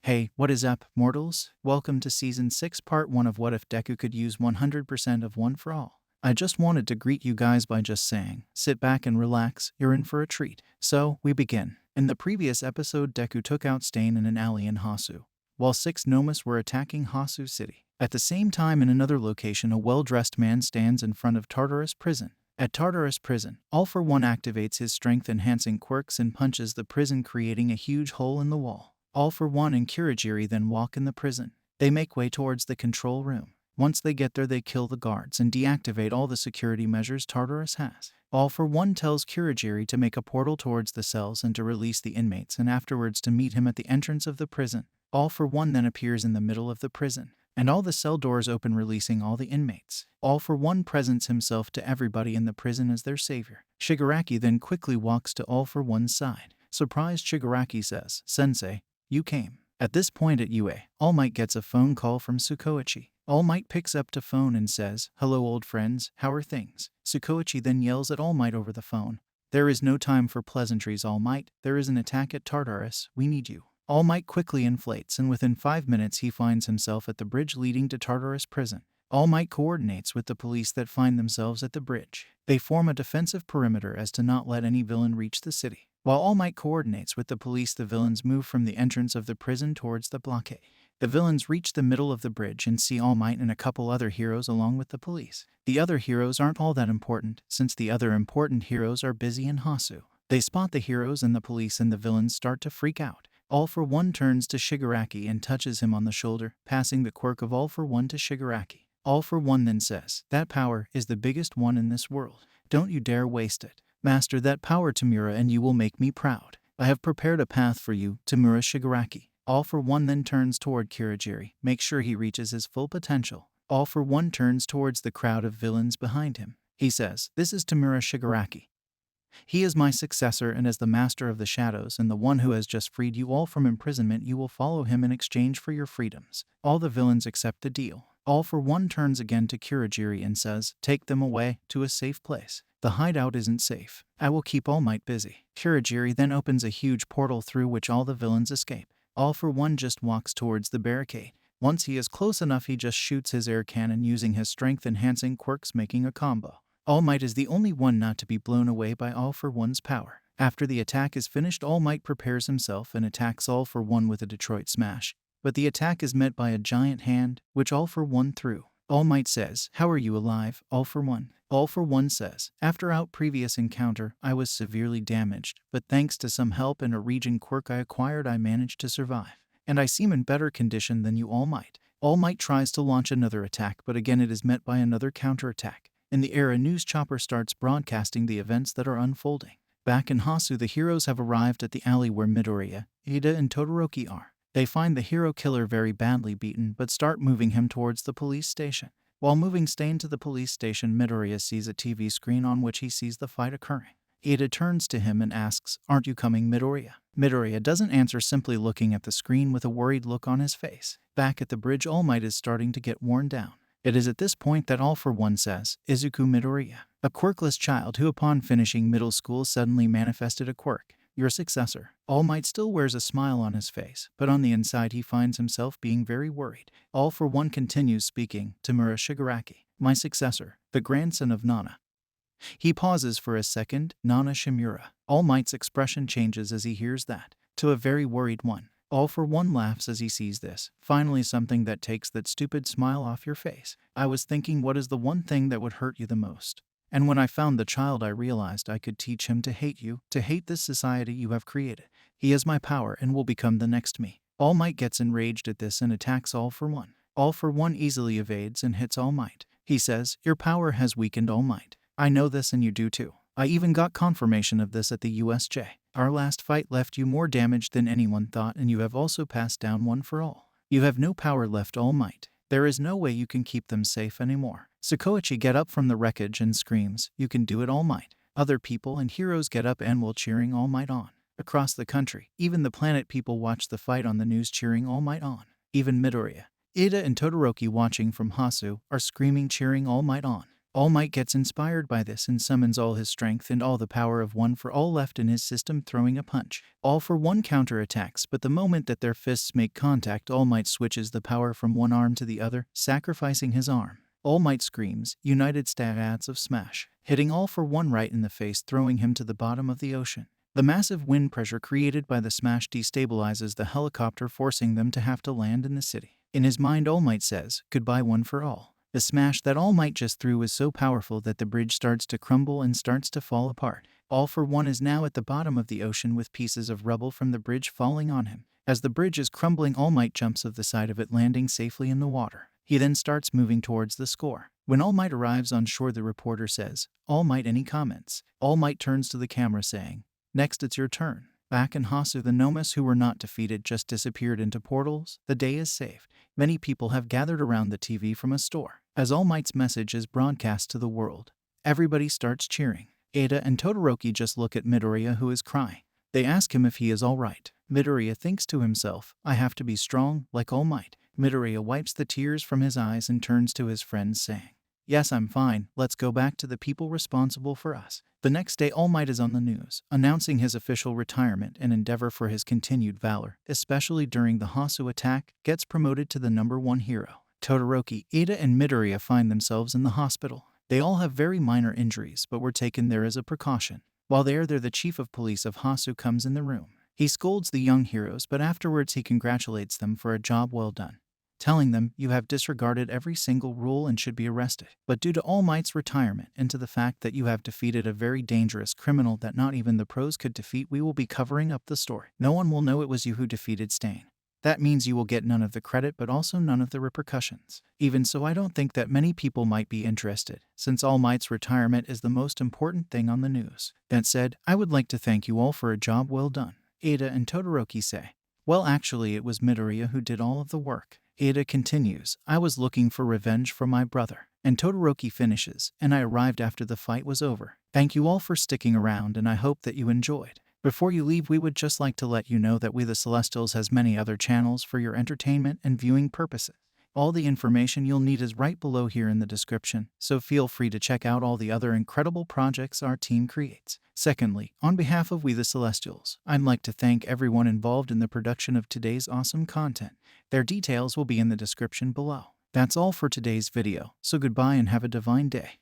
Hey, what is up, mortals? Welcome to Season 6 Part 1 of What If Deku Could Use 100% of One for All. I just wanted to greet you guys by just saying, sit back and relax, you're in for a treat. So, we begin. In the previous episode, Deku took out Stain in an alley in Hasu, while 6 Nomas were attacking Hasu City. At the same time, in another location, a well-dressed man stands in front of Tartarus Prison. At Tartarus Prison, All For One activates his strength-enhancing quirks and punches the prison, creating a huge hole in the wall. All For One and Kurogiri then walk in the prison. They make way towards the control room. Once they get there, they kill the guards and deactivate all the security measures Tartarus has. All For One tells Kurogiri to make a portal towards the cells and to release the inmates, and afterwards to meet him at the entrance of the prison. All For One then appears in the middle of the prison, and all the cell doors open, releasing all the inmates. All For One presents himself to everybody in the prison as their savior. Shigaraki then quickly walks to All For One's side. Surprised, Shigaraki says, "Sensei, you came." At this point at UA, All Might gets a phone call from Tsukoichi. All Might picks up the phone and says, "Hello old friends, how are things?" Tsukoichi then yells at All Might over the phone, "There is no time for pleasantries, All Might. There is an attack at Tartarus, we need you." All Might quickly inflates, and within 5 minutes he finds himself at the bridge leading to Tartarus Prison. All Might coordinates with the police that find themselves at the bridge. They form a defensive perimeter as to not let any villain reach the city. While All Might coordinates with the police, the villains move from the entrance of the prison towards the blockade. The villains reach the middle of the bridge and see All Might and a couple other heroes along with the police. The other heroes aren't all that important, since the other important heroes are busy in Hasu. They spot the heroes and the police, and the villains start to freak out. All For One turns to Shigaraki and touches him on the shoulder, passing the quirk of All For One to Shigaraki. All For One then says, "That power is the biggest one in this world. Don't you dare waste it. Master that power, Tamura, and you will make me proud. I have prepared a path for you, Tamura." Shigaraki. All For One then turns toward Kurogiri, make sure he reaches his full potential. All For One turns towards the crowd of villains behind him. He says, "This is Tamura Shigaraki. He is my successor, and as the master of the shadows and the one who has just freed you all from imprisonment, you will follow him in exchange for your freedoms." All the villains accept the deal. All For One turns again to Kurogiri and says, "Take them away to a safe place. The hideout isn't safe. I will keep All Might busy." Kurogiri then opens a huge portal through which all the villains escape. All For One just walks towards the barricade. Once he is close enough, he just shoots his air cannon using his strength-enhancing quirks, making a combo. All Might is the only one not to be blown away by All For One's power. After the attack is finished, All Might prepares himself and attacks All For One with a Detroit Smash. But the attack is met by a giant hand, which All For One threw. All Might says, "How are you alive, All For One?" All For One says, "After our previous encounter, I was severely damaged, but thanks to some help and a region quirk I acquired, I managed to survive. And I seem in better condition than you, All Might." All Might tries to launch another attack, but again it is met by another counterattack. In the air, a news chopper starts broadcasting the events that are unfolding. Back in Hasu, the heroes have arrived at the alley where Midoriya, Ida, and Todoroki are. They find the hero killer very badly beaten, but start moving him towards the police station. While moving Stain to the police station, Midoriya sees a TV screen on which he sees the fight occurring. Ida turns to him and asks, "Aren't you coming, Midoriya?" Midoriya doesn't answer, simply looking at the screen with a worried look on his face. Back at the bridge, All Might is starting to get worn down. It is at this point that All For One says, "Izuku Midoriya, a quirkless child who upon finishing middle school suddenly manifested a quirk. Your successor." All Might still wears a smile on his face, but on the inside he finds himself being very worried. All For One continues speaking, "Tamura Shigaraki, my successor, the grandson of Nana." He pauses for a second, "Nana Shimura." All Might's expression changes as he hears that, to a very worried one. All For One laughs as he sees this. Finally, something that takes that stupid smile off your face. "I was thinking, what is the one thing that would hurt you the most? And when I found the child, I realized I could teach him to hate you, to hate this society you have created. He has my power and will become the next me." All Might gets enraged at this and attacks All For One. All For One easily evades and hits All Might. He says, "Your power has weakened, All Might. I know this and you do too. I even got confirmation of this at the USJ. Our last fight left you more damaged than anyone thought, and you have also passed down One For All. You have no power left, All Might. There is no way you can keep them safe anymore." Tsukoichi gets up from the wreckage and screams, "You can do it, All Might." Other people and heroes get up and will cheering All Might on. Across the country, even the planet people watch the fight on the news, cheering All Might on. Even Midoriya, Ida, and Todoroki, watching from Hasu, are screaming, cheering All Might on. All Might gets inspired by this and summons all his strength and all the power of One for All left in his system, throwing a punch. All for One counterattacks, but the moment that their fists make contact, All Might switches the power from one arm to the other, sacrificing his arm. All Might screams, united stats of smash, hitting All for One right in the face, throwing him to the bottom of the ocean. The massive wind pressure created by the smash destabilizes the helicopter, forcing them to have to land in the city. In his mind, All Might says, "Goodbye, One for All." The smash that All Might just threw is so powerful that the bridge starts to crumble and starts to fall apart. All for One is now at the bottom of the ocean with pieces of rubble from the bridge falling on him. As the bridge is crumbling, All Might jumps off the side of it, landing safely in the water. He then starts moving towards the score. When All Might arrives on shore, the reporter says, "All Might, any comments?" All Might turns to the camera saying, "Next it's your turn." Back in Hasu, the Nomas who were not defeated just disappeared into portals. The day is saved. Many people have gathered around the TV from a store. As All Might's message is broadcast to the world, everybody starts cheering. Ada and Todoroki just look at Midoriya, who is crying. They ask him if he is alright. Midoriya thinks to himself, "I have to be strong, like All Might." Midoriya wipes the tears from his eyes and turns to his friends saying, "Yes, I'm fine. Let's go back to the people responsible for us." The next day, All Might is on the news, announcing his official retirement and endeavor for his continued valor, especially during the Hasu attack, gets promoted to the #1 hero. Todoroki, Ada, and Midoriya find themselves in the hospital. They all have very minor injuries, but were taken there as a precaution. While they are there, the chief of police of Hasu comes in the room. He scolds the young heroes, but afterwards he congratulates them for a job well done, telling them, "You have disregarded every single rule and should be arrested. But due to All Might's retirement and to the fact that you have defeated a very dangerous criminal that not even the pros could defeat, we will be covering up the story. No one will know it was you who defeated Stain. That means you will get none of the credit but also none of the repercussions. Even so, I don't think that many people might be interested, since All Might's retirement is the most important thing on the news. That said, I would like to thank you all for a job well done." Ada and Todoroki say, "Well, actually it was Midoriya who did all of the work." Ada continues, "I was looking for revenge for my brother." And Todoroki finishes, "And I arrived after the fight was over. Thank you all for sticking around and I hope that you enjoyed. Before you leave, we would just like to let you know that We the Celestials has many other channels for your entertainment and viewing purposes. All the information you'll need is right below here in the description, so feel free to check out all the other incredible projects our team creates. Secondly, on behalf of We the Celestials, I'd like to thank everyone involved in the production of today's awesome content. Their details will be in the description below. That's all for today's video, so goodbye and have a divine day.